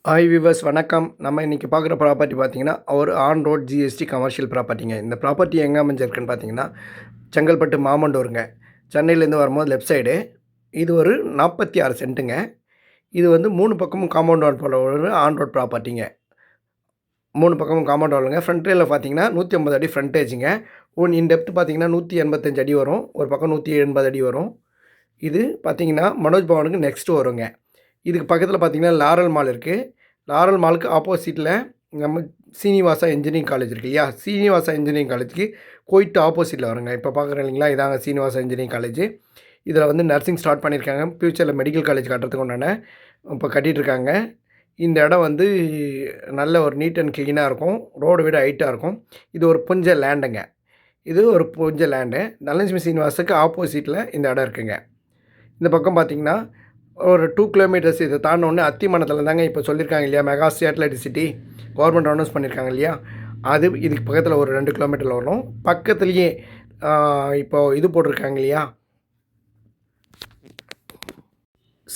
Hi viewers வணக்கம். நம்ம இன்றைக்கி பார்க்குற ப்ராப்பர்ட்டி பார்த்தீங்கன்னா, ஒரு ஆன் ரோட் ஜிஎஸ்டி கமர்ஷியல் ப்ராப்பர்ட்டிங்க. இந்த ப்ராப்பர்ட்டி எங்கே அமைஞ்சிருக்குன்னு பார்த்தீங்கன்னா, செங்கல்பட்டு மாமண்டூருங்க. சென்னையிலேருந்து வரும்போது லெஃப்ட் சைடு. இது ஒரு 46 சென்ட்டுங்க. இது வந்து 3 பக்கமும் காம்பவுண்ட் வால் போல ஒரு ஆன் ரோட் ப்ராப்பர்ட்டிங்க. 3 பக்கமும் காம்பவுண்ட் வாலுங்க. ஃப்ரண்ட்டில் பார்த்தீங்கன்னா 150 அடி ஃப்ரண்டேஜுங்க. இன் டெப்த் பார்த்தீங்கன்னா 185 அடி வரும். ஒரு பக்கம் 180 அடி வரும். இது பார்த்தீங்கன்னா மனோஜ் பவனுக்கு நெக்ஸ்ட் வருங்க. இதுக்கு பக்கத்தில் பார்த்தீங்கன்னா லாரல் மால் இருக்குது. லாரல் மாலுக்கு ஆப்போசிட்டில் நம்ம சீனிவாசா இன்ஜினியரிங் காலேஜ் இருக்குது இல்லையா? சீனிவாசா இன்ஜினியரிங் காலேஜுக்கு போயிட்டு ஆப்போசிட்டில் வருங்க. இப்போ பார்க்குறேன் இல்லைங்களா? இதாங்க சீனிவாசா இன்ஜினியரிங் காலேஜ். இதில் வந்து நர்சிங் ஸ்டார்ட் பண்ணியிருக்காங்க. ஃப்யூச்சரில் மெடிக்கல் காலேஜ் கட்டுறதுக்கு உண்டான இப்போ கட்டிகிட்ருக்காங்க. இந்த இடம் வந்து நல்ல ஒரு நீட் அண்ட் க்ளீனாக இருக்கும். ரோடு விட ஹைட்டாக இருக்கும். இது ஒரு புஞ்ச லேண்டுங்க. இது ஒரு புஞ்ச லேண்டு. தனலட்சுமி சீனிவாசுக்கு ஆப்போசிட்டில் இந்த இடம் இருக்குங்க. இந்த பக்கம் பார்த்தீங்கன்னா ஒரு 2 கிலோமீட்டர்ஸ் இதை தாண்டினோடனே அத்திமனத்தில் தாங்க இப்போ சொல்லியிருக்காங்க இல்லையா? Mega satellite city government announce பண்ணியிருக்காங்க இல்லையா? அது இதுக்கு பக்கத்தில் ஒரு 2 கிலோமீட்டரில் வரும். பக்கத்துலேயே இப்போது இது போட்டிருக்காங்க இல்லையா?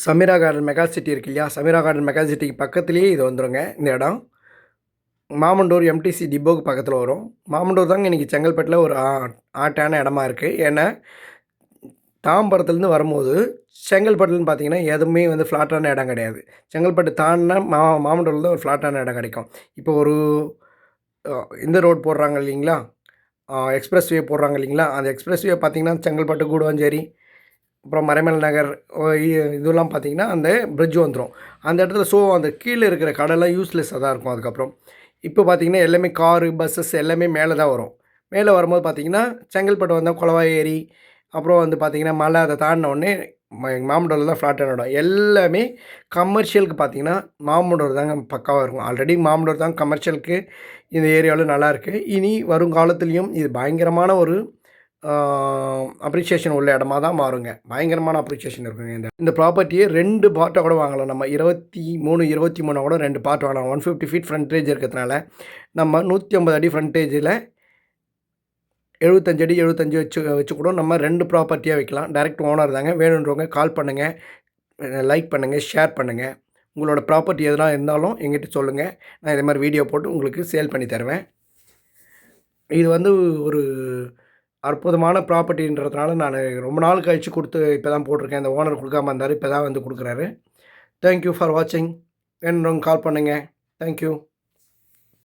சமீரா கார்டன் மெகா சிட்டி இருக்குது இல்லையா? சமீரா கார்டன் மெகா சிட்டிக்கு பக்கத்துலேயே இது வந்துடுங்க இந்த இடம். மாமண்டூர் எம்டிசி டிப்போக்கு பக்கத்தில் வரும். மாமண்டூர் தாங்க இன்றைக்கி செங்கல்பட்டில் ஒரு ஆட்டான இடமா இருக்குது. ஏன்னா தாம்பரத்துலேருந்து வரும்போது செங்கல்பட்டுலன்னு பார்த்தீங்கன்னா எதுவுமே வந்து ஃப்ளாட்டான இடம் கிடையாது. செங்கல்பட்டு தாண்டினா மாமண்டூரில் தான் ஒரு ஃப்ளாட்டான இடம் கிடைக்கும். இப்போ ஒரு இந்த ரோடு போடுறாங்க இல்லைங்களா? எக்ஸ்பிரஸ் வே போடுறாங்க இல்லைங்களா? அந்த எக்ஸ்பிரஸ் வே பார்த்தீங்கன்னா செங்கல்பட்டு, கூடுவாஞ்சேரி, அப்புறம் மறைமலை நகர் இதெல்லாம் பார்த்தீங்கன்னா அந்த பிரிட்ஜ் வந்துடும். அந்த இடத்துல அந்த கீழே இருக்கிற கடைலாம் யூஸ்லெஸ்ஸாக தான் இருக்கும். அதுக்கப்புறம் இப்போ பார்த்தீங்கன்னா எல்லாமே காரு, பஸ்ஸஸ் எல்லாமே மேலே தான் வரும். மேலே வரும்போது பார்த்தீங்கன்னா செங்கல்பட்டு வந்தால் குளவாய் ஏரி, அப்புறம் வந்து பார்த்திங்கன்னா மலை அதை தாண்டினோடனே மாமண்டூரில் தான் ஃப்ளாட்டான இடம். எல்லாமே கமர்ஷியலுக்கு பார்த்தீங்கன்னா மாமண்டூர் தாங்க பக்காவாக இருக்கும். ஆல்ரெடி மாமண்டூர் தான் கமர்ஷியலுக்கு இந்த ஏரியாவில் நல்லாயிருக்கு. இனி வருங்காலத்துலேயும் இது பயங்கரமான ஒரு அப்ரிஷியேஷன் உள்ள இடமா தான் மாறுங்க. பயங்கரமான அப்ரிஷியேஷன் இருக்குங்க. இந்த ப்ராப்பர்ட்டியை 2 பார்ட்டாக கூட வாங்கலாம். நம்ம 23 கூட 2 பார்ட் வாங்கலாம். 150 ஃபீட் ஃப்ரண்டேஜ் இருக்கிறதுனால நம்ம 150 அடி ஃப்ரண்டேஜில் 75 அடி 75 வச்சு கூட நம்ம 2 ப்ராப்பர்ட்டியாக வைக்கலாம். டைரக்ட் ஓனர் தாங்க. வேணுன்றவங்க கால் பண்ணுங்கள், லைக் பண்ணுங்கள், ஷேர் பண்ணுங்கள். உங்களோட ப்ராப்பர்ட்டி எதுனா இருந்தாலும் எங்கிட்ட சொல்லுங்கள். நான் இதே மாதிரி வீடியோ போட்டு உங்களுக்கு சேல் பண்ணி தருவேன். இது வந்து ஒரு அற்புதமான ப்ராப்பர்ட்டின்றதுனால நான் ரொம்ப நாள் கழித்து இப்போ தான் போட்டிருக்கேன். இந்த ஓனர் கொடுக்காம இருந்தார். இப்போ தான் வந்து கொடுக்குறாரு. தேங்க்யூ ஃபார் வாட்சிங். வேணுன்றவங்க கால் பண்ணுங்கள். தேங்க்யூ.